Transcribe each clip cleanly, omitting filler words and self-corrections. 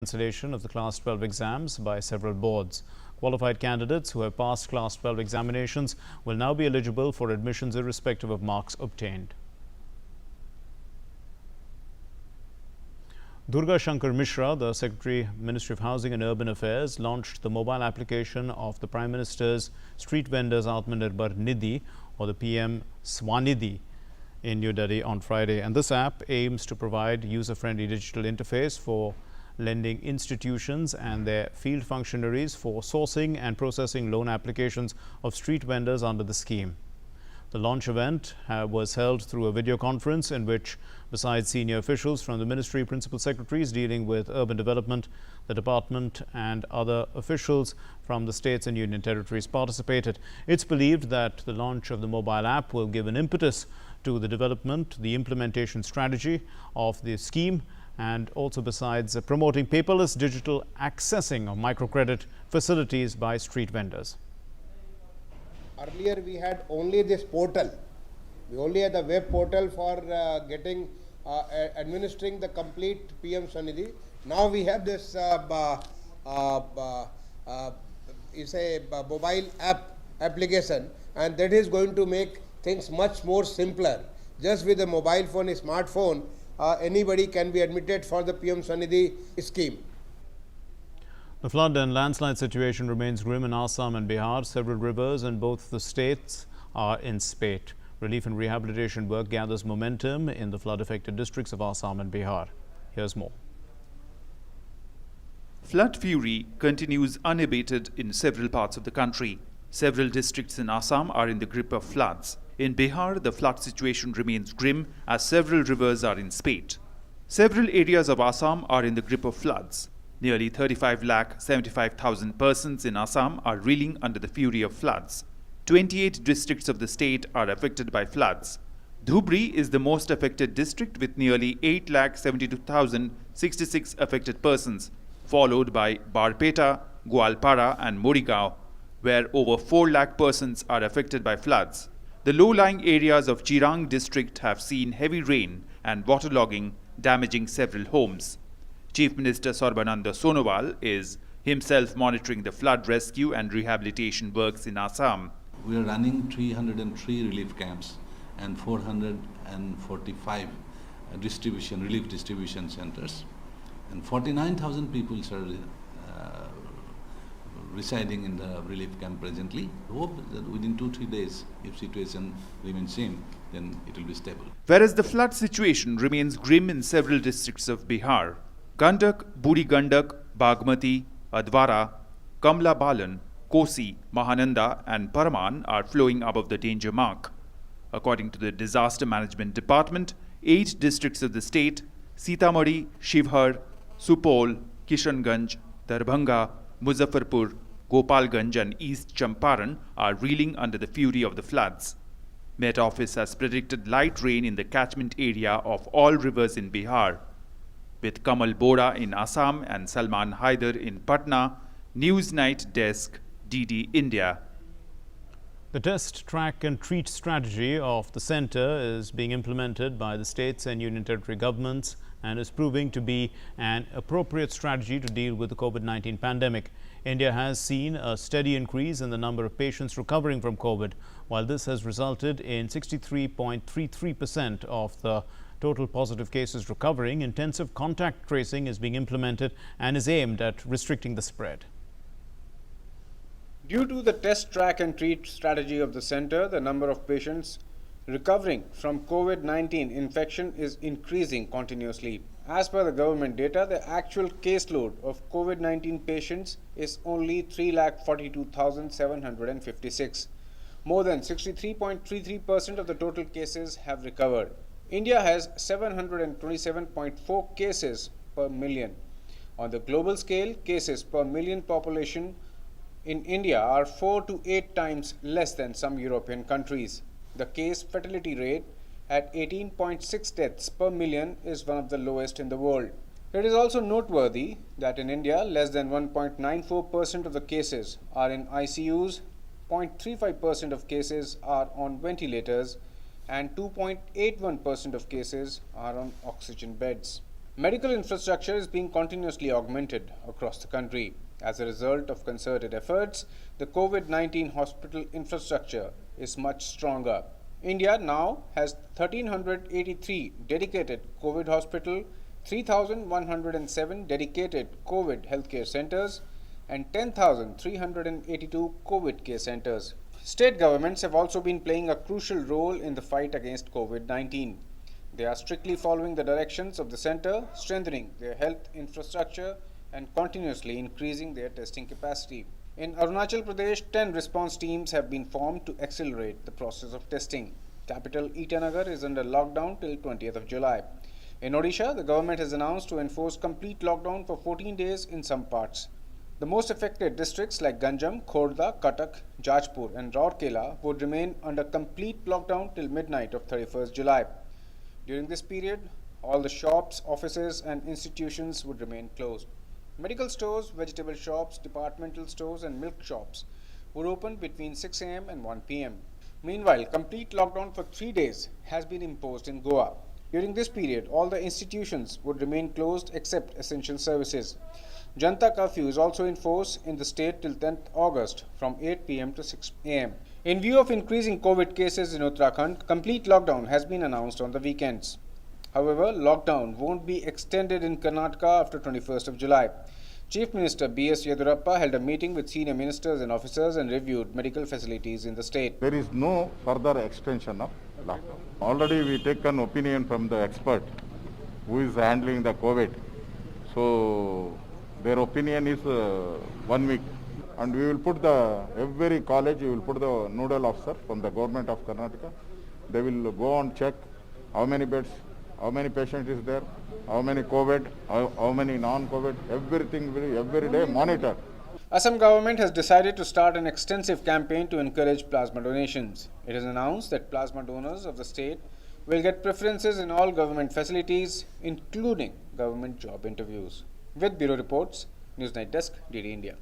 cancellation of the Class 12 exams by several boards. Qualified candidates who have passed Class 12 examinations will now be eligible for admissions irrespective of marks obtained. Durga Shankar Mishra, the Secretary, Ministry of Housing and Urban Affairs, launched the mobile application of the Prime Minister's Street Vendors Atmanirbhar Nidhi, or the PM Swanidhi, in New Delhi on Friday. And this app aims to provide user-friendly digital interface for lending institutions and their field functionaries for sourcing and processing loan applications of street vendors under the scheme. The launch event was held through a video conference in which, besides senior officials from the ministry, principal secretaries dealing with urban development, the department and other officials from the states and union territories participated. It's believed that the launch of the mobile app will give an impetus to the development, the implementation strategy of the scheme, and also besides promoting paperless digital accessing of microcredit facilities by street vendors. Earlier we had only this portal. We only had the web portal for administering the complete PM Swanidhi. Now we have this mobile application, and that is going to make things much more simpler. Just with a mobile phone, a smartphone, anybody can be admitted for the PM Swanidhi scheme. The flood and landslide situation remains grim in Assam and Bihar. Several rivers in both the states are in spate. Relief and rehabilitation work gathers momentum in the flood-affected districts of Assam and Bihar. Here's more. Flood fury continues unabated in several parts of the country. Several districts in Assam are in the grip of floods. In Bihar, the flood situation remains grim as several rivers are in spate. Several areas of Assam are in the grip of floods. Nearly 35,75,000 persons in Assam are reeling under the fury of floods. 28 districts of the state are affected by floods. Dhubri is the most affected district with nearly 8,72,066 affected persons, followed by Barpeta, Gwalpara and Morigaon, where over 4 lakh persons are affected by floods. The low-lying areas of Chirang district have seen heavy rain and waterlogging, damaging several homes. Chief Minister Sarbananda Sonowal is himself monitoring the flood rescue and rehabilitation works in Assam. We are running 303 relief camps and 445 relief distribution centers, and 49,000 people are residing in the relief camp presently. Hope that within 2-3 days, if situation remains same, then it will be stable. Whereas the flood situation remains grim in several districts of Bihar. Gandak, Buri Gandak, Bagmati, Adwara, Kamla Balan, Kosi, Mahananda and Paraman are flowing above the danger mark. According to the Disaster Management Department, 8 districts of the state, Sitamarhi, Shivhar, Supol, Kishanganj, Darbhanga, Muzaffarpur, Gopalganj and East Champaran are reeling under the fury of the floods. Met Office has predicted light rain in the catchment area of all rivers in Bihar. With Kamal Bora in Assam and Salman Haider in Patna, News Night Desk, DD India. The test, track and treat strategy of the centre is being implemented by the states and union territory governments and is proving to be an appropriate strategy to deal with the COVID-19 pandemic. India has seen a steady increase in the number of patients recovering from COVID. While this has resulted in 63.33% of the total positive cases recovering, intensive contact tracing is being implemented and is aimed at restricting the spread. Due to the test, track and treat strategy of the centre, the number of patients recovering from COVID-19 infection is increasing continuously. As per the government data, the actual caseload of COVID-19 patients is only 3,42,756. More than 63.33% of the total cases have recovered. India has 727.4 cases per million. On the global scale, cases per million population in India are 4 to 8 times less than some European countries. The case fatality rate at 18.6 deaths per million is one of the lowest in the world. It is also noteworthy that in India, less than 1.94% of the cases are in ICUs, 0.35% of cases are on ventilators, and 2.81% of cases are on oxygen beds. Medical infrastructure is being continuously augmented across the country. As a result of concerted efforts, the COVID-19 hospital infrastructure is much stronger. India now has 1,383 dedicated COVID hospital, 3,107 dedicated COVID healthcare centers, and 10,382 COVID care centers. State governments have also been playing a crucial role in the fight against COVID-19. They are strictly following the directions of the center, strengthening their health infrastructure and continuously increasing their testing capacity. In Arunachal Pradesh, 10 response teams have been formed to accelerate the process of testing. Capital Itanagar is under lockdown till 20th of July. In Odisha, the government has announced to enforce complete lockdown for 14 days in some parts. The most affected districts like Ganjam, Khordha, Cuttack, Jajpur and Rourkela would remain under complete lockdown till midnight of 31st July. During this period, all the shops, offices and institutions would remain closed. Medical stores, vegetable shops, departmental stores and milk shops would open between 6 am and 1 pm. Meanwhile, complete lockdown for 3 days has been imposed in Goa. During this period, all the institutions would remain closed except essential services. Janta curfew is also in force in the state till 10th August from 8 pm to 6 am. In view of increasing COVID cases in Uttarakhand, complete lockdown has been announced on the weekends. However, lockdown won't be extended in Karnataka after 21st of July. Chief Minister B.S. Yedurappa held a meeting with senior ministers and officers and reviewed medical facilities in the state. There is no further extension of lockdown. Already we take an opinion from the expert who is handling the COVID. So their opinion is 1 week. And we will put every college, we will put the nodal officer from the government of Karnataka. They will go and check how many beds, how many patients is there, how many COVID, how many non-COVID, everything will every day monitor. Assam government has decided to start an extensive campaign to encourage plasma donations. It has announced that plasma donors of the state will get preferences in all government facilities, including government job interviews. With Bureau Reports, Newsnight Desk, DD India.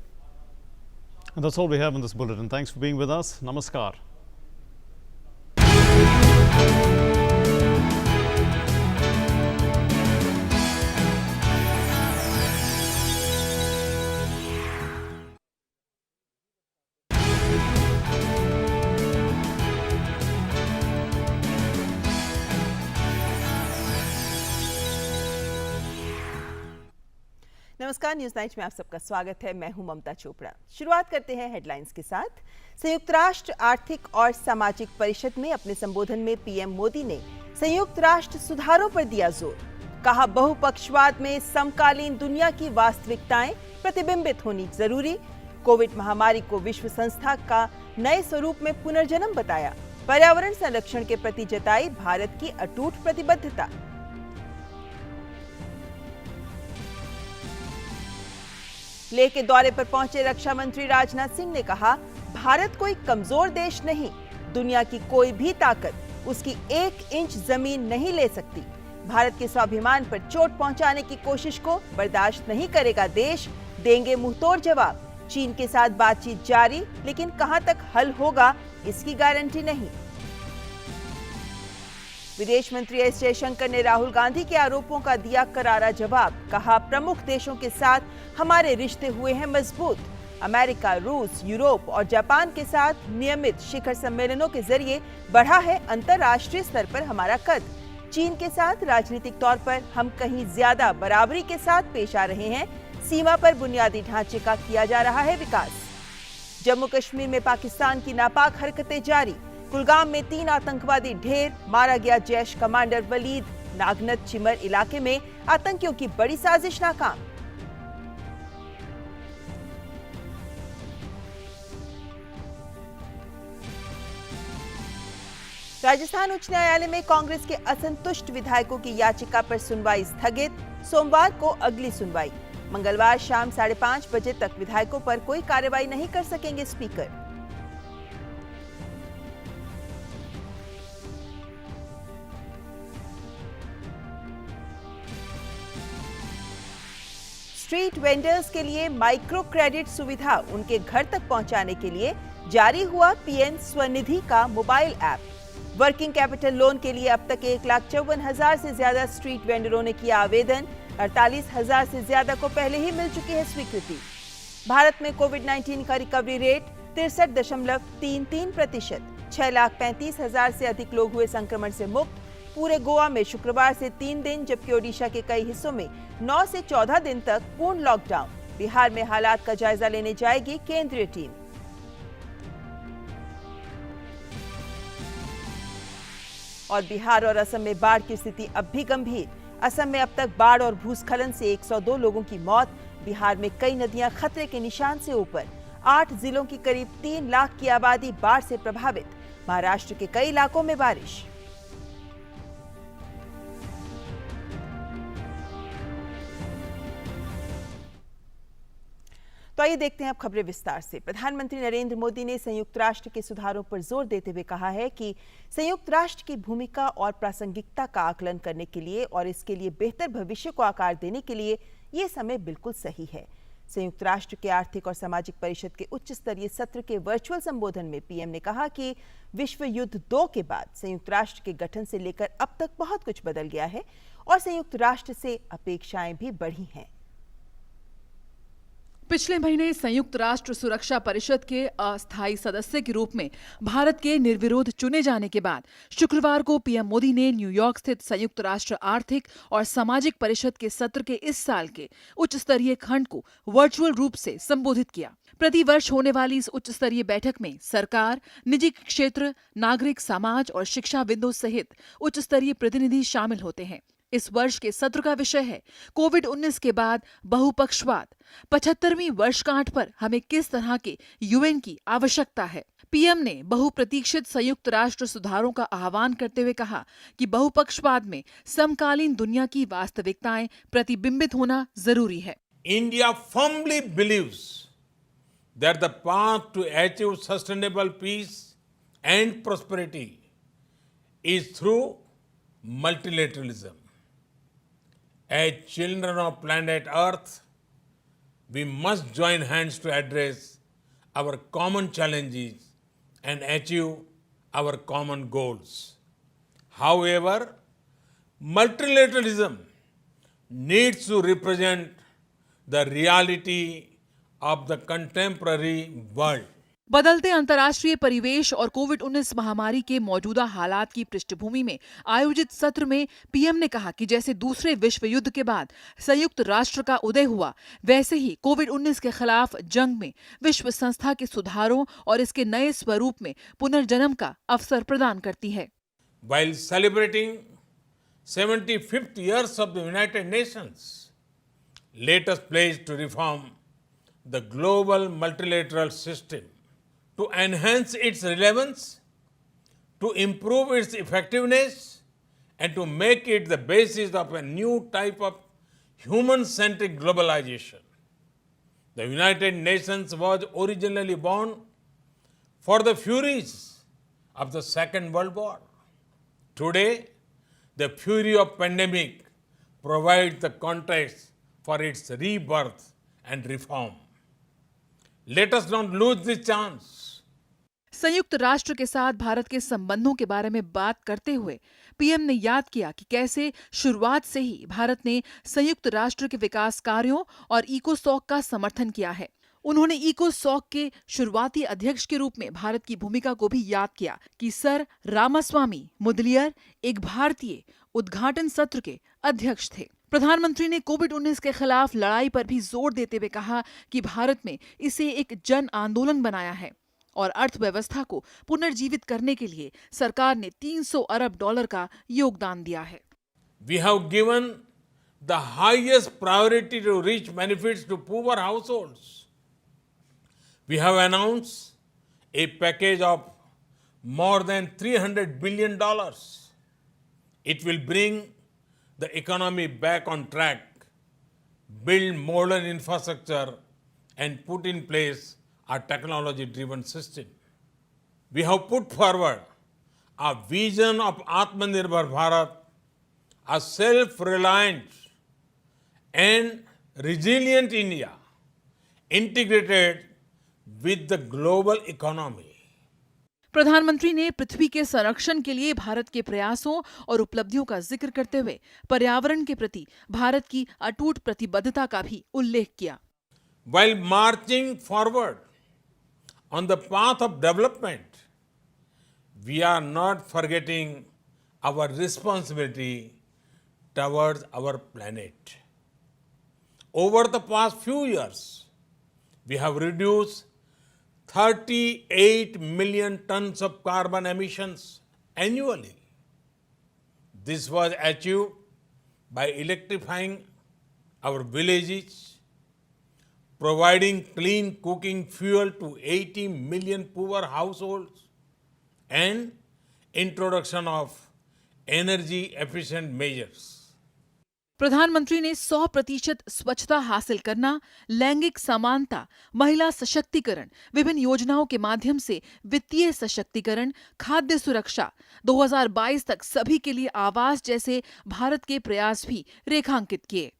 And that's all we have in this bulletin. Thanks for being with us. Namaskar. नमस्कार, news night में आप सबका स्वागत है। मैं हूं ममता चोपड़ा। शुरुआत करते हैं हेडलाइंस के साथ। संयुक्त राष्ट्र आर्थिक और सामाजिक परिषद में अपने संबोधन में पीएम मोदी ने संयुक्त राष्ट्र सुधारों पर दिया जोर। कहा, बहुपक्षवाद में समकालीन दुनिया की वास्तविकताएं प्रतिबिंबित होनी जरूरी। कोविड महामारी को विश्व संस्था का नए स्वरूप में पुनर्जन्म बताया। पर्यावरण संरक्षण के प्रति जताई भारत की अटूट प्रतिबद्धता। लेह के दौरे पर पहुंचे रक्षा मंत्री राजनाथ सिंह ने कहा, भारत कोई कमजोर देश नहीं, दुनिया की कोई भी ताकत उसकी 1 इंच जमीन नहीं ले सकती। भारत के स्वाभिमान पर चोट पहुंचाने की कोशिश को बर्दाश्त नहीं करेगा देश, देंगे मुंहतोड़ जवाब। चीन के साथ बातचीत जारी, लेकिन कहां तक हल होगा इसकी गारंटी नहीं। विदेश मंत्री एस जयशंकर ने राहुल गांधी के आरोपों का दिया करारा जवाब। कहा, प्रमुख देशों के साथ हमारे रिश्ते हुए हैं मजबूत। अमेरिका, रूस, यूरोप और जापान के साथ नियमित शिखर सम्मेलनों के जरिए बढ़ा है अंतर्राष्ट्रीय स्तर पर हमारा कद। चीन के साथ राजनीतिक तौर पर हम कहीं ज्यादा बराबरी के साथ पेश आ रहे हैं। सीमा पर बुनियादी ढांचे का किया जा रहा है विकास। जम्मू कश्मीर में पाकिस्तान की नापाक हरकतें जारी। कुलगाम में 3 आतंकवादी ढेर, मारा गया जैश कमांडर वलीद। नागनत चिमर इलाके में आतंकियों की बड़ी साजिश नाकाम। राजस्थान उच्च न्यायालय में कांग्रेस के असंतुष्ट विधायकों की याचिका पर सुनवाई स्थगित। सोमवार को अगली सुनवाई। मंगलवार शाम 5:30 बजे तक विधायकों पर कोई कार्रवाई नहीं कर सकेंगे स्पीकर। स्ट्रीट वेंडर्स के लिए माइक्रो क्रेडिट सुविधा उनके घर तक पहुंचाने के लिए जारी हुआ पीएम स्वनिधि का mobile app. Working capital loan के लिए अब तक 1,54,000 से ज्यादा स्ट्रीट वेंडरों ने किया आवेदन। 48,000 से ज्यादा को पहले ही मिल चुकी है स्वीकृति। भारत में कोविड-19 का रिकवरी रेट 63.33%। 6,35,000 से अधिक लोग हुए संक्रमण से मुक्त। पूरे गोवा में शुक्रवार से 3 दिन, जबकि ओडिशा के कई हिस्सों में 9 से 14 दिन तक पूर्ण लॉकडाउन। बिहार में हालात का जायजा लेने जाएगी केंद्रीय टीम। और बिहार और असम में बाढ़ की स्थिति अब भी गंभीर। असम में अब तक बाढ़ और भूस्खलन से 102 लोगों की मौत। बिहार में कई नदियां खतरे के निशान से ऊपर। 8 जिलों की करीब 3 लाख की आबादी बाढ़ से प्रभावित। महाराष्ट्र के कई इलाकों में बारिश। तो आइए देखते हैं अब खबरें विस्तार से। प्रधानमंत्री नरेंद्र मोदी ने संयुक्त राष्ट्र के सुधारों पर जोर देते हुए कहा है कि संयुक्त राष्ट्र की भूमिका और प्रासंगिकता का आकलन करने के लिए और इसके लिए बेहतर भविष्य को आकार देने के लिए ये समय बिल्कुल सही है। संयुक्त राष्ट्र के आर्थिक और सामाजिक परिषद के उच्च स्तरीय सत्र के वर्चुअल संबोधन में पीएम ने कहा कि विश्व युद्ध 2 के बाद संयुक्त राष्ट्र के गठन से लेकर अब तक बहुत कुछ बदल गया है और संयुक्त राष्ट्र से अपेक्षाएं भी बढ़ी हैं। पिछले महीने संयुक्त राष्ट्र सुरक्षा परिषद के अस्थायी सदस्य के रूप में भारत के निर्विरोध चुने जाने के बाद शुक्रवार को पीएम मोदी ने न्यूयॉर्क स्थित संयुक्त राष्ट्र आर्थिक और सामाजिक परिषद के सत्र के इस साल के उच्च स्तरीय खंड को वर्चुअल रूप से संबोधित किया। प्रतिवर्ष होने वाली इस उच्च स्तरीय बैठक में सरकार, निजी क्षेत्र, नागरिक समाज और शिक्षाविदों सहित उच्च स्तरीय प्रतिनिधि शामिल होते हैं। इस वर्ष के सत्र का विषय है कोविड-19 के बाद बहुपक्षवाद। 75वीं वर्षगांठ पर हमें किस तरह के यूएन की आवश्यकता है। पीएम ने बहुप्रतीक्षित संयुक्त राष्ट्र सुधारों का आह्वान करते हुए कहा कि बहुपक्षवाद में समकालीन दुनिया की वास्तविकताएं प्रतिबिंबित होना जरूरी है। India firmly believes that the path to achieve sustainable peace and prosperity is through multilateralism. As children of planet Earth, we must join hands to address our common challenges and achieve our common goals. However, multilateralism needs to represent the reality of the contemporary world. बदलते अंतर्राष्ट्रीय परिवेश और कोविड-19 महामारी के मौजूदा हालात की पृष्ठभूमि में आयोजित सत्र में पीएम ने कहा कि जैसे दूसरे विश्व युद्ध के बाद संयुक्त राष्ट्र का उदय हुआ, वैसे ही कोविड-19 के खिलाफ जंग में विश्व संस्था के सुधारों और इसके नए स्वरूप में पुनर्जन्म का अवसर प्रदान करती है। While celebrating 75th years of the United Nations, let us pledge to reform the global multilateral system, to enhance its relevance, to improve its effectiveness, and to make it the basis of a new type of human-centric globalization. The United Nations was originally born for the furies of the Second World War. Today, the fury of pandemic provides the context for its rebirth and reform. Let us not lose this chance. संयुक्त राष्ट्र के साथ भारत के संबंधों के बारे में बात करते हुए पीएम ने याद किया कि कैसे शुरुआत से ही भारत ने संयुक्त राष्ट्र के विकास कार्यों और इकोसॉक का समर्थन किया है। उन्होंने इकोसॉक के शुरुआती अध्यक्ष के रूप में भारत की भूमिका को भी याद किया कि सर रामास्वामी मुदलियर एक भारतीय उद्घाटन सत्र के अध्यक्ष थे। प्रधानमंत्री ने कोविड-19 के खिलाफ लड़ाई पर भी जोर देते हुए कहा कि भारत में इसे एक जन आंदोलन बनाया है और अर्थव्यवस्था को पुनर्जीवित करने के लिए सरकार ने $300 अरब का योगदान दिया है। We have given the highest priority to reach benefits to poor households. We have announced a package of more than $300 billion. It will bring the economy back on track, build modern infrastructure, and put in place a technology-driven system. We have put forward a vision of Atmanirbhar Bharat, a self-reliant and resilient India, integrated with the global economy. प्रधानमंत्री ने पृथ्वी के संरक्षण के लिए भारत के प्रयासों और उपलब्धियों का जिक्र करते हुए पर्यावरण के प्रति भारत की अटूट प्रतिबद्धता का भी उल्लेख किया। While marching forward on the path of development, we are not forgetting our responsibility towards our planet. Over the past few years, we have reduced 38 million tons of carbon emissions annually. This was achieved by electrifying our villages, providing clean cooking fuel to 80 million poor households, and introduction of energy efficient measures. प्रधानमंत्री ने 100% स्वच्छता हासिल करना, लैंगिक समानता, महिला सशक्तिकरण, विभिन्न योजनाओं के माध्यम से वित्तीय सशक्तिकरण, खाद्य सुरक्षा, 2022 तक सभी के लिए आवास जैसे भारत के प्रयास भी रेखांकित किए।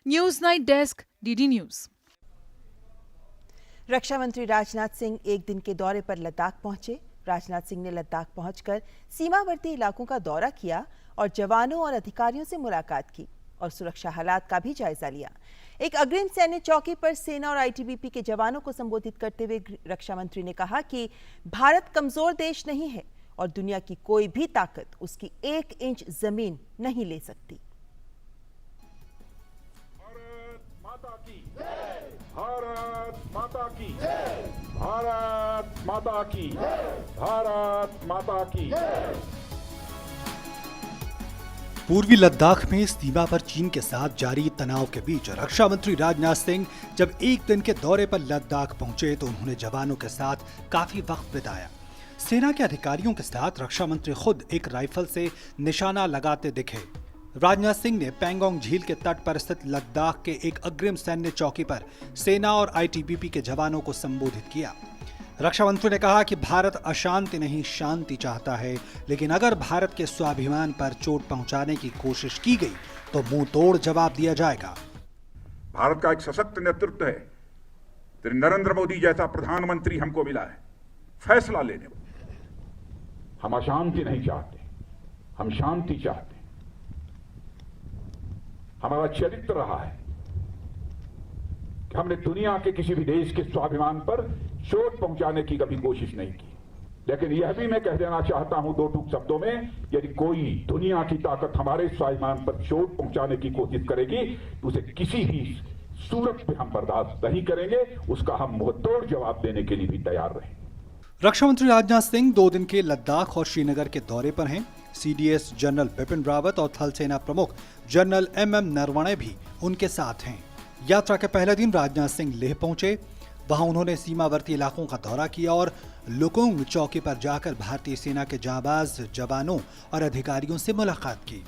News night desk, DD news. रक्षा मंत्री राजनाथ सिंह एक दिन के दौरे पर लद्दाख पहुंचे। राजनाथ सिंह ने लद्दाख पहुंचकर सीमावर्ती इलाकों का दौरा किया और जवानों और अधिकारियों से मुलाकात की और सुरक्षा हालात का भी जायजा लिया। एक अग्रिम सैन्य चौकी पर सेना और आईटीबीपी के जवानों को संबोधित करते हुए रक्षा मंत्री ने कहा कि भारत कमजोर देश नहीं है और दुनिया की कोई भी ताकत उसकी 1 इंच जमीन नहीं ले सकती। भारत माता की जय, भारत माता की जय, भारत माता की जय। पूर्वी लद्दाख में सीमा पर चीन के साथ जारी तनाव के बीच रक्षा मंत्री राजनाथ सिंह जब एक दिन के दौरे पर लद्दाख पहुंचे तो उन्होंने जवानों के साथ काफी वक्त बिताया। सेना के अधिकारियों के साथ रक्षा मंत्री खुद एक राइफल से निशाना लगाते दिखे। राजनाथ सिंह ने पैंगोंग झील के तट पर स्थित लद्दाख के एक अग्रिम सैन्य चौकी पर सेना और आईटीबीपी के जवानों को संबोधित किया। रक्षा मंत्री ने कहा कि भारत अशांति नहीं शांति चाहता है, लेकिन अगर भारत के स्वाभिमान पर चोट पहुंचाने की कोशिश की गई तो मुंह तोड़ जवाब दिया जाएगा। भारत का एक सशक्त नेतृत्व है, फिर नरेंद्र मोदी जैसा प्रधानमंत्री हमको मिला है, फैसला लेने वाला। हम अशांति नहीं चाहते, हम शांति चाहते। हमारा चरित्र रहा है कि हमने दुनिया के किसी भी देश के स्वाभिमान पर चोट पहुंचाने की कभी कोशिश नहीं की। लेकिन यह भी मैं कह देना चाहता हूं 2 टूक शब्दों में, यदि कोई दुनिया की ताकत हमारे स्वाभिमान पर चोट पहुंचाने की कोशिश करेगी तो उसे किसी भी सूरत पे हम बर्दाश्त नहीं करेंगे, उसका हम मुंहतोड़ जवाब देने के लिए भी तैयार रहें। रक्षा मंत्री राजनाथ सिंह 2 दिन के लद्दाख और श्रीनगर के दौरे पर हैं। सीडीएस जनरल बिपिन रावत और थल सेना प्रमुख जनरल एमएम नरवणे भी उनके साथ हैं। यात्रा के पहले दिन राजनाथ सिंह लेह पहुंचे। वहां उन्होंने सीमावर्ती इलाकों का दौरा किया और लुकुंग चौकी पर जाकर भारतीय सेना के जांबाज जवानों और अधिकारियों से मुलाकात की।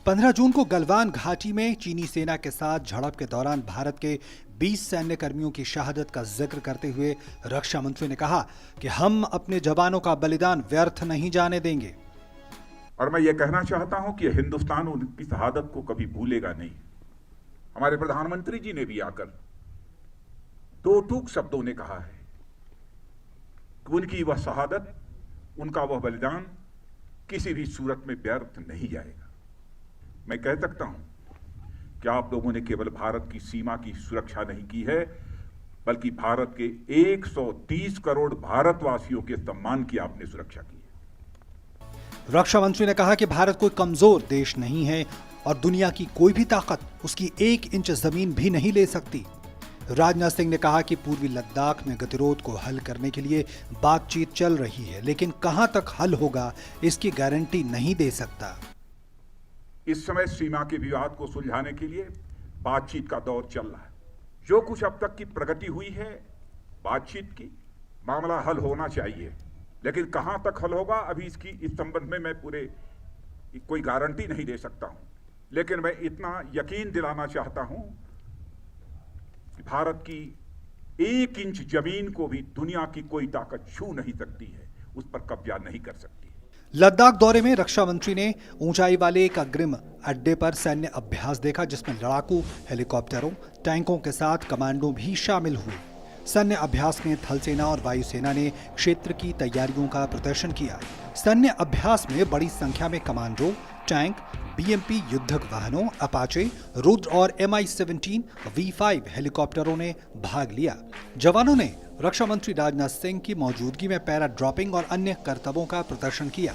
15 जून को गलवान घाटी में चीनी सेना के साथ झड़प के दौरान भारत के 20 सैन्य कर्मियों की शहादत का जिक्र करते हुए रक्षा मंत्री ने कहा कि हम अपने जवानों का बलिदान व्यर्थ नहीं जाने देंगे। और मैं ये कहना चाहता हूं कि हिंदुस्तान उनकी शहादत को कभी भूलेगा नहीं। हमारे प्रधानमंत्री जी ने भी आकर 2 टूक शब्दों ने कहा है कि उनकी वह शहादत, उनका वह बलिदान किसी भी सूरत में व्यर्थ नहीं जाएगा। मैं कह सकता हूं कि आप लोगों ने केवल भारत की सीमा की सुरक्षा नहीं की है, बल्कि भारत के 130 करोड़ भारतवासियों के सम्मान की आपने सुरक्षा की है। रक्षा मंत्री ने कहा कि भारत कोई कमजोर देश नहीं है और दुनिया की कोई भी ताकत उसकी 1 इंच जमीन भी नहीं ले सकती। राजनाथ सिंह ने कहा कि पूर्वी लद्दाख में गतिरोध को हल करने के लिए बातचीत चल रही है, लेकिन कहां तक हल होगा इसकी गारंटी नहीं दे सकता। इस समय सीमा के विवाद को सुलझाने के लिए बातचीत का दौर चल रहा है। जो कुछ अब तक की प्रगति हुई है बातचीत की, मामला हल होना चाहिए, लेकिन कहां तक हल होगा अभी इस संबंध में मैं कोई गारंटी नहीं दे सकता हूं। लेकिन मैं इतना यकीन दिलाना चाहता हूं कि भारत की 1 इंच जमीन को भी दुनिया की कोई ताकत छू नहीं सकती है, उस पर कब्जा नहीं कर सकती। लद्दाख दौरे में रक्षा मंत्री ने ऊंचाई वाले एक अग्रिम अड्डे पर सैन्य अभ्यास देखा, जिसमें लड़ाकू हेलीकॉप्टरों, टैंकों के साथ कमांडो भी शामिल हुए। सैन्य अभ्यास में थल सेना और वायुसेना ने क्षेत्र की तैयारियों का प्रदर्शन किया। सैन्य अभ्यास में बड़ी संख्या में कमांडो, टैंक, बीएमपी युद्धक वाहनों, अपाचे, रुद्र और MI-17 V5 हेलीकॉप्टरों ने भाग लिया। जवानों ने रक्षा मंत्री राजनाथ सिंह की मौजूदगी में पैरा ड्रॉपिंग और अन्य करतबों का प्रदर्शन किया।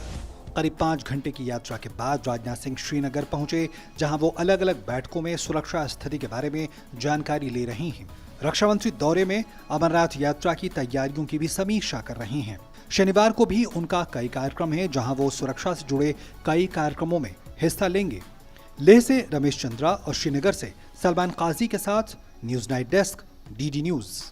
करीब 5 घंटे की यात्रा के बाद राजनाथ सिंह श्रीनगर पहुंचे, जहां वो अलग अलग बैठकों में सुरक्षा स्थिति के बारे में जानकारी ले रही हैं। रक्षा मंत्री दौरे में अमरनाथ यात्रा की तैयारियों की भी समीक्षा कर रही हैं। शनिवार को भी उनका कई कार्यक्रम है, जहां वो सुरक्षा से जुड़े कई कार्यक्रमों में हिस्सा लेंगे। लेह से रमेश चंद्रा और श्रीनगर से सलमान काजी के साथ news night desk, DD news.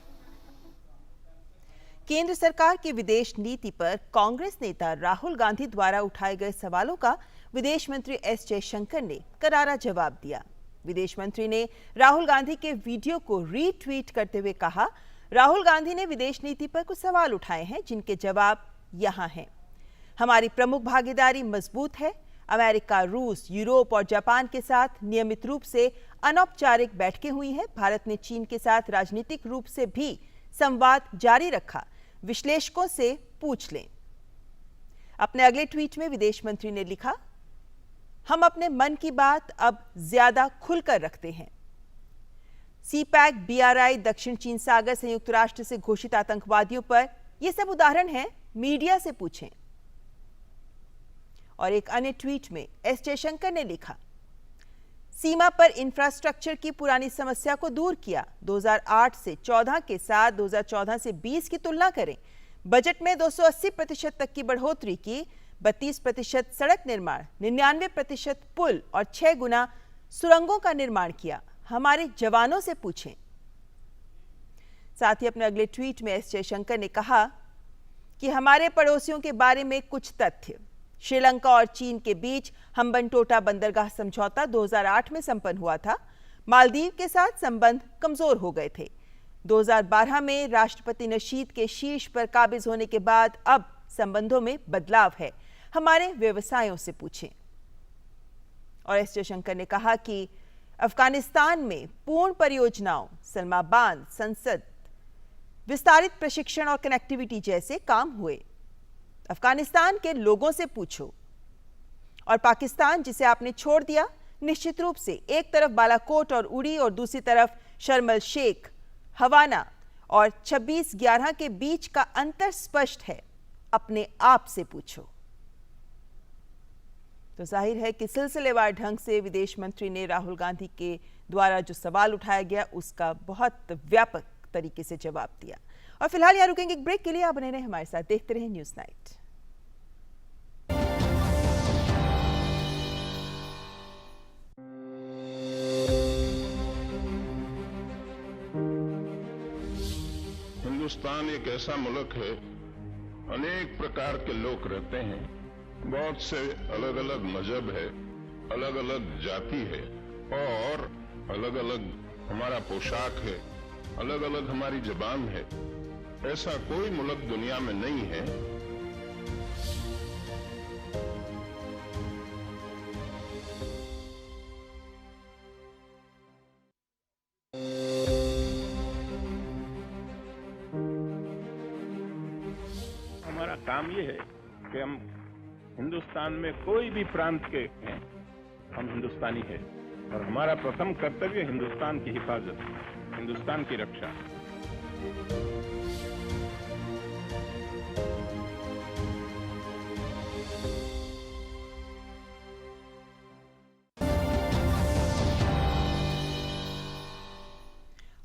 केंद्र सरकार की विदेश नीति पर कांग्रेस नेता राहुल गांधी द्वारा उठाए गए सवालों का विदेश मंत्री एस जयशंकर ने करारा जवाब दिया। विदेश मंत्री ने राहुल गांधी के वीडियो को रीट्वीट करते हुए कहा, राहुल गांधी ने विदेश नीति पर कुछ सवाल उठाए हैं जिनके जवाब यहां हैं। हमारी प्रमुख भागीदारी मजबूत है। अमेरिका, रूस, यूरोप और जापान के साथ नियमित रूप से अनौपचारिक बैठकें हुई हैं। भारत ने चीन के साथ राजनीतिक रूप से भी संवाद जारी रखा। विश्लेषकों से पूछ लें। अपने अगले ट्वीट में विदेश मंत्री ने लिखा, हम अपने मन की बात अब ज्यादा खुलकर रखते हैं। CPEC, BRI, दक्षिण चीन सागर, संयुक्त राष्ट्र से घोषित आतंकवादियों पर ये सब उदाहरण हैं, मीडिया से पूछें। और एक अन्य ट्वीट में एस जयशंकर ने लिखा, सीमा पर इंफ्रास्ट्रक्चर की पुरानी समस्या को दूर किया। 2008 से 14 के साथ 2014 से 20 की तुलना करें। बजट में 280% तक की बढ़ोतरी की। 32% सड़क निर्माण, 99% पुल और 6 गुना सुरंगों का निर्माण किया। हमारे जवानों से पूछें। साथ ही अपने अगले ट्वीट में एस जयशंकर ने कहा कि हमारे पड़ोसियों के बारे में कुछ तथ्य। श्रीलंका और चीन के बीच हम्बनटोटा बंदरगाह समझौता 2008 में संपन्न हुआ था। मालदीव के साथ संबंध कमजोर हो गए थे। 2012 में राष्ट्रपति नशीद के शीर्ष पर काबिज होने के बाद अब संबंधों में बदलाव है। हमारे व्यवसायों से पूछें। और एस जयशंकर ने कहा कि अफगानिस्तान में पूर्ण परियोजनाओं, सलमा बांध, संसद, विस्तारित प्रशिक्षण और कनेक्टिविटी जैसे काम हुए। अफगानिस्तान के लोगों से पूछो। और पाकिस्तान जिसे आपने छोड़ दिया, निश्चित रूप से एक तरफ बालाकोट और उड़ी और दूसरी तरफ शर्म शेख, हवाना और 26/11 के बीच का अंतर स्पष्ट है। अपने आप से पूछो। तो जाहिर है कि सिलसिलेवार ढंग से विदेश मंत्री ने राहुल गांधी के द्वारा जो सवाल उठाया गया उसका बहुत व्यापक तरीके से जवाब दिया। और फिलहाल यहाँ रुकेंगे एक ब्रेक के लिए। आप बने रहे हमारे साथ, देखते रहे न्यूज नाइट। हिंदुस्तान एक ऐसा मुल्क है, अनेक प्रकार के लोग रहते हैं, बहुत से अलग अलग मजहब है, अलग अलग जाति है और अलग अलग हमारा पोशाक है, अलग अलग हमारी जबान है। ऐसा कोई मुल्क दुनिया में नहीं है हमारा काम ये है कि हम हिंदुस्तान में कोई भी प्रांत के हैं, हम हिंदुस्तानी हैं और हमारा प्रथम कर्तव्य हिंदुस्तान की हिफाजत, हिंदुस्तान की रक्षा।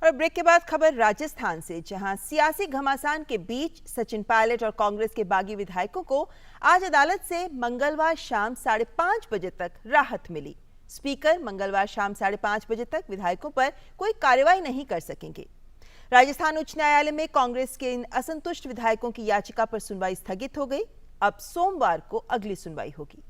और ब्रेक के बाद खबर राजस्थान से, जहां सियासी घमासान के बीच सचिन पायलट और कांग्रेस के बागी विधायकों को आज अदालत से मंगलवार शाम 5:30 बजे तक राहत मिली। स्पीकर मंगलवार शाम 5:30 बजे तक विधायकों पर कोई कार्रवाई नहीं कर सकेंगे। राजस्थान उच्च न्यायालय में कांग्रेस के इन असंतुष्ट विधायकों की याचिका पर सुनवाई स्थगित हो गई। अब सोमवार को अगली सुनवाई होगी।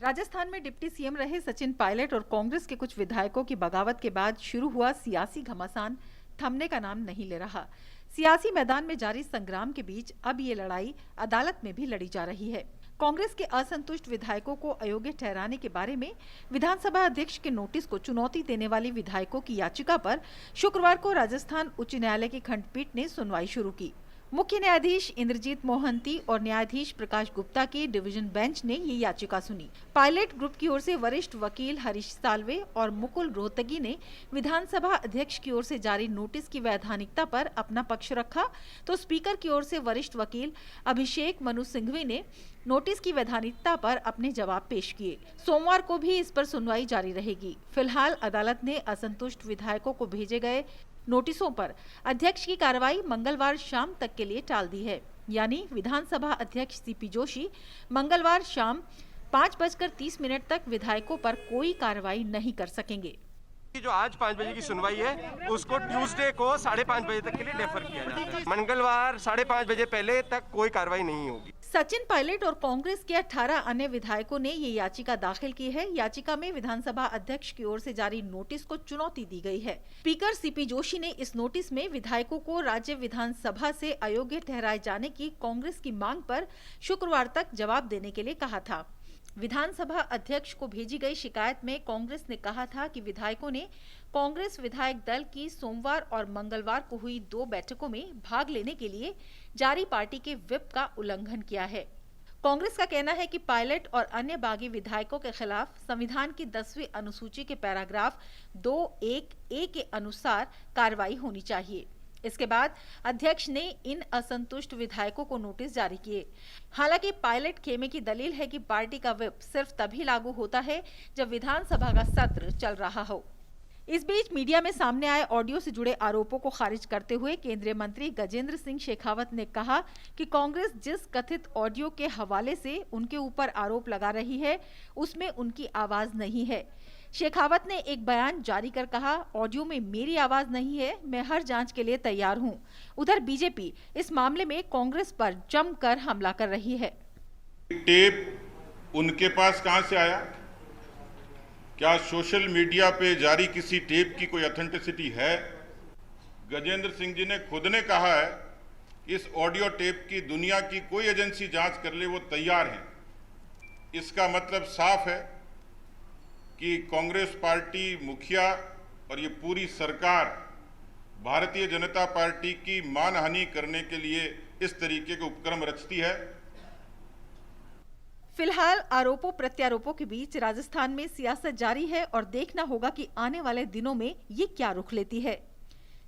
राजस्थान में डिप्टी सीएम रहे सचिन पायलट और कांग्रेस के कुछ विधायकों की बगावत के बाद शुरू हुआ सियासी घमासान थमने का नाम नहीं ले रहा। सियासी मैदान में जारी संग्राम के बीच अब ये लड़ाई अदालत में भी लड़ी जा रही है। कांग्रेस के असंतुष्ट विधायकों को अयोग्य ठहराने के बारे में विधानसभा अध्यक्ष के नोटिस को चुनौती देने वाली विधायकों की याचिका पर शुक्रवार को राजस्थान उच्च न्यायालय की खंडपीठ ने सुनवाई शुरू की। मुख्य न्यायाधीश इंद्रजीत मोहंती और न्यायाधीश प्रकाश गुप्ता की डिवीजन बेंच ने ये याचिका सुनी। पायलट ग्रुप की ओर से वरिष्ठ वकील हरीश साल्वे और मुकुल रोहतगी ने विधानसभा अध्यक्ष की ओर से जारी नोटिस की वैधानिकता पर अपना पक्ष रखा, तो स्पीकर की ओर से वरिष्ठ वकील अभिषेक मनु सिंघवी ने नोटिस की वैधानिकता पर अपने जवाब पेश किए। सोमवार को भी इस पर सुनवाई जारी रहेगी। फिलहाल अदालत ने असंतुष्ट विधायकों को भेजे गए नोटिसों पर अध्यक्ष की कार्रवाई मंगलवार शाम तक के लिए टाल दी है। यानी विधानसभा अध्यक्ष सीपी जोशी मंगलवार शाम 5:30 तक विधायकों पर कोई कार्रवाई नहीं कर सकेंगे। जो आज 5 बजे की सुनवाई है उसको ट्यूसडे को 5:30 बजे तक के लिए डेफर किया जाता है। मंगलवार 5:30 बजे पहले तक कोई कार्रवाई नहीं होगी। सचिन पायलट और कांग्रेस के 18 अन्य विधायकों ने ये याचिका दाखिल की है। याचिका में विधानसभा अध्यक्ष की ओर से जारी नोटिस को चुनौती दी गई है। स्पीकर सीपी जोशी ने इस नोटिस में विधायकों को राज्य विधानसभा से अयोग्य ठहराए जाने की कांग्रेस की मांग पर शुक्रवार तक जवाब देने के लिए कहा था। विधानसभा अध्यक्ष को भेजी गई शिकायत में कांग्रेस ने कहा था कि विधायकों ने कांग्रेस विधायक दल की सोमवार और मंगलवार को हुई 2 बैठकों में भाग लेने के लिए जारी पार्टी के व्हिप का उल्लंघन किया है। कांग्रेस का कहना है कि पायलट और अन्य बागी विधायकों के खिलाफ संविधान की 10वीं अनुसूची के पैराग्राफ 2(1)(a) के अनुसार कार्रवाई होनी चाहिए। इसके बाद अध्यक्ष ने इन असंतुष्ट विधायकों को नोटिस जारी किए। हालांकि पायलट खेमे की दलील है कि पार्टी का व्हिप सिर्फ तभी लागू होता है जब विधानसभा का सत्र चल रहा हो। इस बीच मीडिया में सामने आए ऑडियो से जुड़े आरोपों को खारिज करते हुए केंद्रीय मंत्री गजेंद्र सिंह शेखावत ने कहा कि कांग्रेस जिस कथित ऑडियो के हवाले से उनके ऊपर आरोप लगा रही है उसमें उनकी आवाज नहीं है। शेखावत ने एक बयान जारी कर कहा, ऑडियो में मेरी आवाज नहीं है, मैं हर जांच के लिए तैयार हूं। उधर बीजेपी इस मामले में कांग्रेस पर जमकर हमला कर रही है। टेप उनके पास कहां से आया? क्या सोशल मीडिया पे जारी किसी टेप की कोई ऑथेंटिसिटी है? गजेंद्र सिंह जी ने खुद ने कहा है इस ऑडियो टेप की दुनिया की कोई एजेंसी जांच कर ले वो तैयार हैं। इसका मतलब साफ है कि कांग्रेस पार्टी मुखिया और ये पूरी सरकार भारतीय जनता पार्टी की मानहानि करने के लिए इस तरीके के उपक्रम रचती है। फिलहाल आरोपों प्रत्यारोपों के बीच राजस्थान में सियासत जारी है और देखना होगा कि आने वाले दिनों में ये क्या रुख लेती है।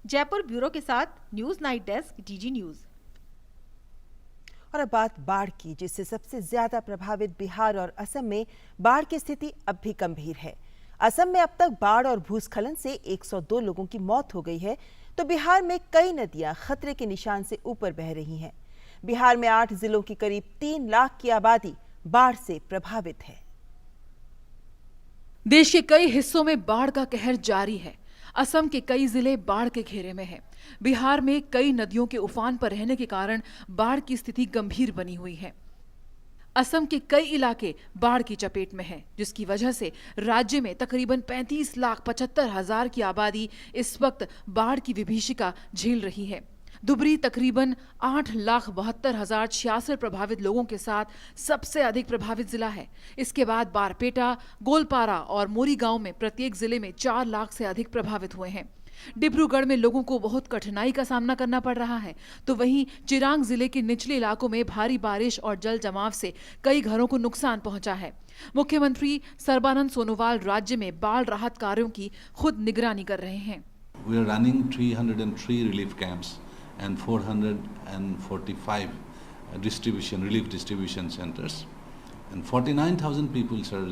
जयपुर ब्यूरो के साथ news night desk, DG news. और अब बात बाढ़ की, जिससे सबसे ज्यादा प्रभावित बिहार और असम में बाढ़ की स्थिति अब भी गंभीर है। असम में अब तक बाढ़ और भूस्खलन से 102 लोगों की मौत हो गई है, तो बिहार में कई नदियां खतरे के निशान से ऊपर बह रही हैं। बिहार में 8 जिलों की करीब 3 लाख की आबादी बाढ़ से प्रभावित है। देश के कई हिस्सों में बाढ़ का कहर जारी है। असम के कई जिले बाढ़ के घेरे में हैं। बिहार में कई नदियों के उफान पर रहने के कारण बाढ़ की स्थिति गंभीर बनी हुई है। असम के कई इलाके बाढ़ की चपेट में हैं, जिसकी वजह से राज्य में तकरीबन 35,75,000 की आबादी इस वक्त बाढ़ की विभीषिका झेल रही है। दुबरी तकरीबन 8,72,066 प्रभावित लोगों के साथ सबसे अधिक प्रभावित जिला है। इसके बाद बारपेटा, गोलपारा और मोरीगांव में प्रत्येक जिले में 4 लाख से अधिक प्रभावित हुए हैं। डिब्रूगढ़ में लोगों को बहुत कठिनाई का सामना करना पड़ रहा है, तो वहीं चिरांग जिले के निचले इलाकों में भारी बारिश और जल जमाव से कई घरों को नुकसान पहुंचा है। मुख्यमंत्री सर्बानंद सोनोवाल राज्य में बाढ़ राहत कार्यों की खुद निगरानी कर रहे हैं। We are running 303 relief camps and 445 relief distribution centers, and 49,000 people are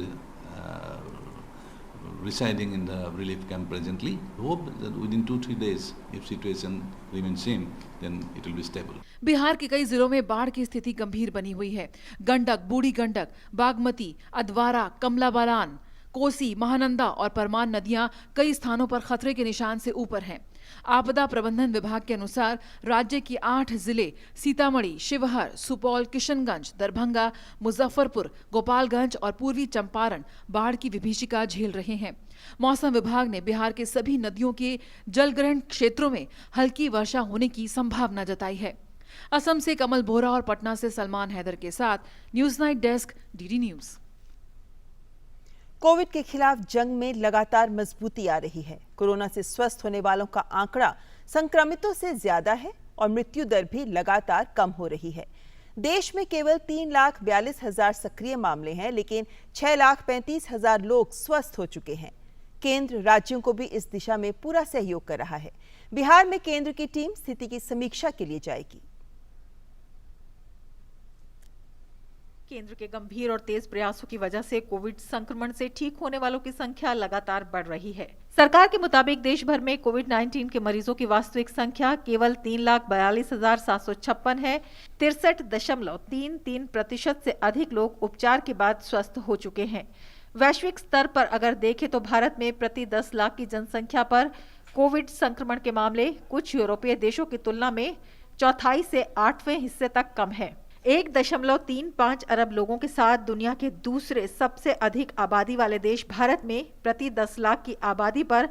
residing in the relief camp presently. Hope that within 2-3 days, if situation remains same, then it will be stable. Bihar के कई जिलों में बाढ़ की स्थिति गंभीर बनी हुई है। गंडक, बूढ़ी गंडक, बागमती, अधवारा, कमला बलान, कोसी, महानंदा और परमान नदियां कई स्थानों पर खतरे के निशान से ऊपर हैं। आपदा प्रबंधन विभाग के अनुसार राज्य की 8 जिले सीतामढ़ी, शिवहर, सुपौल, किशनगंज, दरभंगा, मुजफ्फरपुर, गोपालगंज और पूर्वी चंपारण बाढ़ की विभीषिका झेल रहे हैं। मौसम विभाग ने बिहार के सभी नदियों के जलग्रहण क्षेत्रों में हल्की वर्षा होने की संभावना जताई है। असम से कमल बोहरा और पटना से सलमान हैदर के साथ news night desk, DD news. Covid के खिलाफ जंग में लगातार मजबूती आ रही है। कोरोना से स्वस्थ होने वालों का आंकड़ा संक्रमितों से ज्यादा है और मृत्यु दर भी लगातार कम हो रही है। देश में केवल 3,42,000 सक्रिय मामले हैं, लेकिन 6,35,000 लोग स्वस्थ हो चुके हैं। केंद्र राज्यों को भी इस दिशा में पूरा सहयोग कर रहा है। बिहार में केंद्र की टीम स्थिति की समीक्षा के लिए जाएगी। केंद्र के गंभीर और तेज प्रयासों की वजह से कोविड संक्रमण से ठीक होने वालों की संख्या लगातार बढ़ रही है। सरकार के मुताबिक देश भर में कोविड-19 के मरीजों की वास्तविक संख्या केवल 3,42,756 है। 63.33% से अधिक लोग उपचार के बाद स्वस्थ हो चुके हैं। वैश्विक स्तर पर अगर देखें तो भारत में प्रति 10 लाख की जनसंख्या पर कोविड संक्रमण के मामले कुछ यूरोपीय देशों की तुलना में चौथाई से 8वें हिस्से तक कम है। 1.35 अरब लोगों के साथ दुनिया के दूसरे सबसे अधिक आबादी वाले देश भारत में प्रति 10 लाख की आबादी पर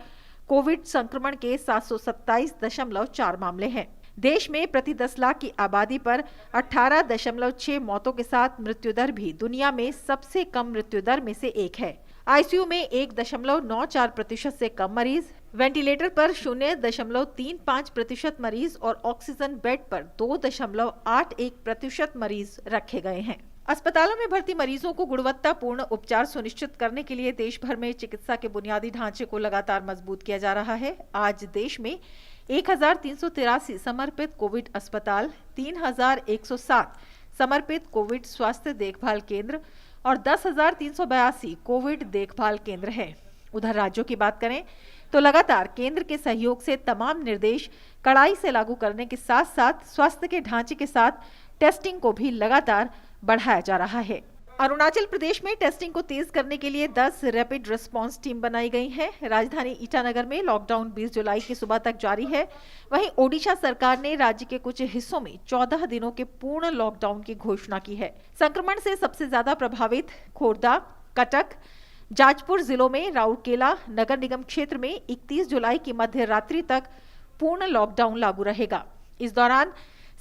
कोविड संक्रमण के 727.4 मामले हैं। देश में प्रति 10 लाख की आबादी पर 18.6 मौतों के साथ मृत्यु दर भी दुनिया में सबसे कम मृत्यु दर में से एक है। आईसीयू में 1.94% से कम मरीज, वेंटिलेटर पर 0.35% मरीज और ऑक्सीजन बेड पर 2.81% मरीज रखे गए हैं। अस्पतालों में भर्ती मरीजों को गुणवत्तापूर्ण उपचार सुनिश्चित करने के लिए देश भर में चिकित्सा के बुनियादी ढांचे को लगातार मजबूत किया जा रहा है। आज देश में 1,383 समर्पित कोविड अस्पताल, 3,107 समर्पित कोविड स्वास्थ्य देखभाल केंद्र और 10,382 कोविड देखभाल केंद्र हैं। उधर राज्यों की बात करें तो लगातार केंद्र के सहयोग से तमाम निर्देश कड़ाई से लागू करने के साथ साथ स्वास्थ्य के ढांचे के साथ टेस्टिंग को भी लगातार बढ़ाया जा रहा है। अरुणाचल प्रदेश में टेस्टिंग को तेज करने के लिए 10 रैपिड रिस्पांस टीम बनाई गई है। राजधानी ईटानगर में लॉकडाउन 20 जुलाई की सुबह तक जारी है। वहीं ओडिशा सरकार ने राज्य के कुछ हिस्सों में 14 दिनों के पूर्ण लॉकडाउन की घोषणा की है। संक्रमण से सबसे ज्यादा प्रभावित खोर्धा, कटक, जाजपुर जिलों में राउरकेला नगर निगम क्षेत्र में 31 जुलाई की मध्य रात्रि तक पूर्ण लॉकडाउन लागू रहेगा। इस दौरान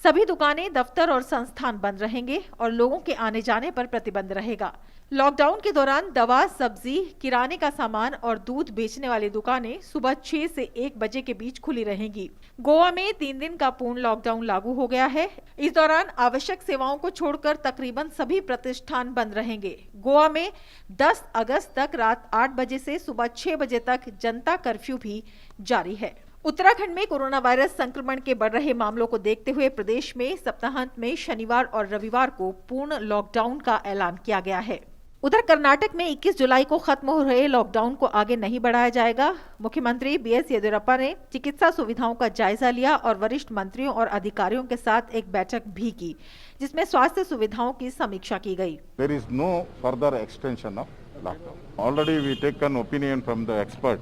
सभी दुकानें, दफ्तर और संस्थान बंद रहेंगे और लोगों के आने जाने पर प्रतिबंध रहेगा। लॉकडाउन के दौरान दवा, सब्जी, किराने का सामान और दूध बेचने वाली दुकानें सुबह 6 से 1 बजे के बीच खुली रहेंगी। गोवा में 3 दिन का पूर्ण लॉकडाउन लागू हो गया है। इस दौरान आवश्यक सेवाओं को छोड़कर तकरीबन सभी प्रतिष्ठान बंद रहेंगे। गोवा में 10 अगस्त तक रात 8 बजे से सुबह 6 बजे तक जनता कर्फ्यू भी जारी है। उत्तराखंड में कोरोना वायरस संक्रमण के बढ़ रहे मामलों को देखते हुए प्रदेश में सप्ताहांत में शनिवार और रविवार को पूर्ण लॉकडाउन का ऐलान किया गया है। उधर कर्नाटक में 21 जुलाई को खत्म हो रहे लॉकडाउन को आगे नहीं बढ़ाया जाएगा। मुख्यमंत्री बीएस येदियुरप्पा ने चिकित्सा सुविधाओं का जायजा लिया और वरिष्ठ मंत्रियों और अधिकारियों के साथ एक बैठक भी की, जिसमें स्वास्थ्य सुविधाओं की समीक्षा की गई। There is no further extension of lockdown. Already we take an opinion from the expert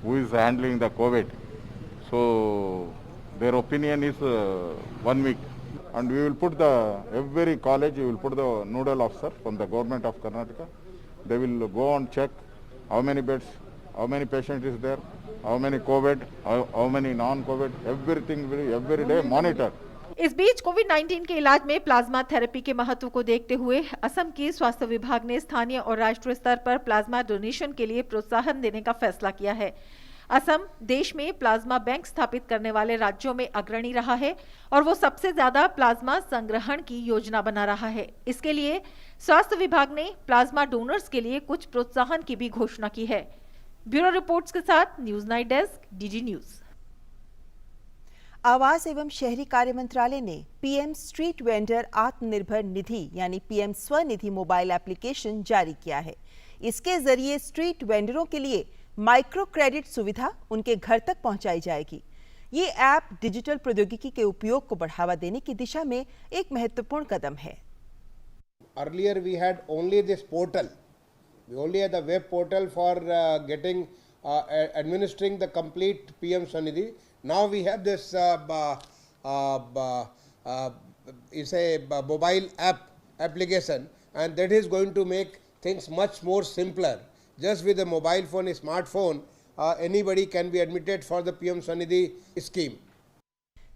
who is handling the COVID. So their opinion is 1 week. And we will put every college, we will put the nodal officer from the government of Karnataka. They will go and check how many beds, how many patients is there, how many COVID, how many non-COVID, everything every day monitor. इस बीच कोविड-19 के इलाज में plasma therapy के महत्व को देखते हुए असम के स्वास्थ्य विभाग ने स्थानीय और राष्ट्रीय स्तर पर प्लाज्मा डोनेशन के लिए प्रोत्साहन देने का फैसला किया है। असम देश में प्लाज्मा बैंक स्थापित करने वाले राज्यों में अग्रणी रहा है और वो सबसे ज्यादा प्लाज्मा संग्रहण की योजना बना रहा है। इसके लिए स्वास्थ्य विभाग ने प्लाज्मा डोनर्स के लिए कुछ प्रोत्साहन की भी घोषणा की है। ब्यूरो रिपोर्ट्स के साथ news night desk, DD news. आवास एवं शहरी कार्य मंत्रालय ने PM street vendor Atmanirbhar Nidhi यानी पीएम स्वनिधि मोबाइल एप्लीकेशन जारी किया है। इसके जरिए स्ट्रीट वेंडरों के लिए माइक्रो क्रेडिट सुविधा उनके घर तक पहुंचाई जाएगी। ये ऐप डिजिटल प्रौद्योगिकी के उपयोग को बढ़ावा देने की दिशा में एक महत्वपूर्ण कदम है। Earlier we had only this portal. We only had the web portal for administering the complete PM Swanidhi. Now we have this is a mobile application, and that is going to make things much more simpler. Just with a mobile phone, a smartphone, anybody can be admitted for the PM Swanidhi scheme.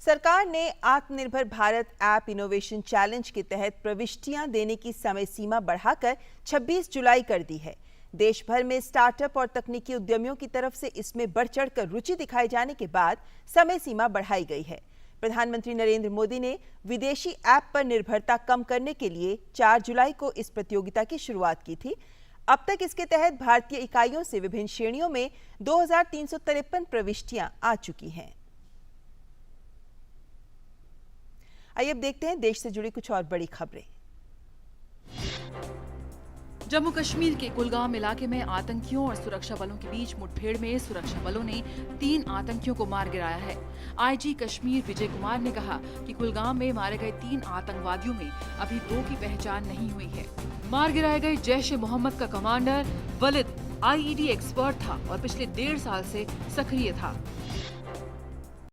सरकार ने आत्मनिर्भर Bharat app innovation challenge के तहत प्रविष्टियां देने की समय सीमा बढ़ाकर 26 जुलाई कर दी है। देश भर में स्टार्टअप और तकनीकी उद्यमियों की तरफ से इसमें बढ़ चढ़कर रुचि दिखाए जाने के बाद समय सीमा बढ़ाई गई है। प्रधानमंत्री नरेंद्र मोदी ने विदेशी ऐप पर निर्भरता कम करने के लिए 4 जुलाई को इस प्रतियोगिता की शुरुआत की थी। अब तक इसके तहत भारतीय इकाइयों से विभिन्न श्रेणियों में 2353 प्रविष्टियां आ चुकी हैं। आइए अब देखते हैं देश से जुड़ी कुछ और बड़ी खबरें। जम्मू कश्मीर के कुलगाम इलाके में आतंकियों और सुरक्षा बलों के बीच मुठभेड़ में सुरक्षा बलों ने 3 आतंकियों को मार गिराया है। आईजी कश्मीर विजय कुमार ने कहा कि कुलगाम में मारे गए 3 आतंकवादियों में अभी 2 की पहचान नहीं हुई है। मार गिराए गए जैश-ए-मोहम्मद का कमांडर वलिद आईईडी एक्सपर्ट था और पिछले 1.5 साल से सक्रिय था।